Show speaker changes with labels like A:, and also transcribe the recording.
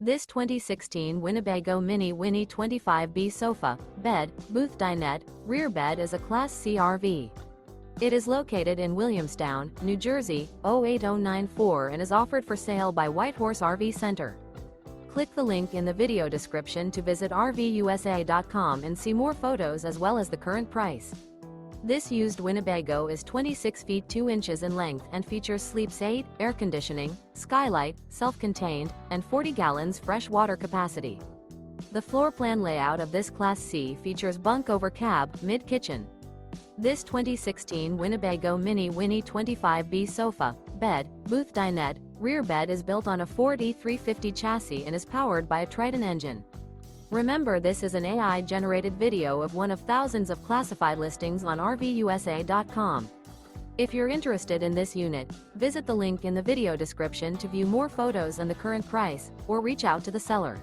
A: This 2016 Winnebago Minnie Winnie 25B sofa, bed, booth dinette, rear bed is a Class C RV. It is located in Williamstown, New Jersey, 08094 and is offered for sale by Whitehorse RV Center. Click the link in the video description to visit RVUSA.com and see more photos as well as the current price. This used Winnebago is 26 feet 2 inches in length and features sleeps 8, air conditioning, skylight, self-contained, and 40 gallons fresh water capacity. The floor plan layout of this Class C features bunk over cab, mid-kitchen. This 2016 Winnebago Minnie Winnie 25B sofa, bed, booth dinette, rear bed is built on a Ford E350 chassis and is powered by a Triton engine. Remember, this is an AI-generated video of one of thousands of classified listings on RVUSA.com. If you're interested in this unit, visit the link in the video description to view more photos and the current price, or reach out to the seller.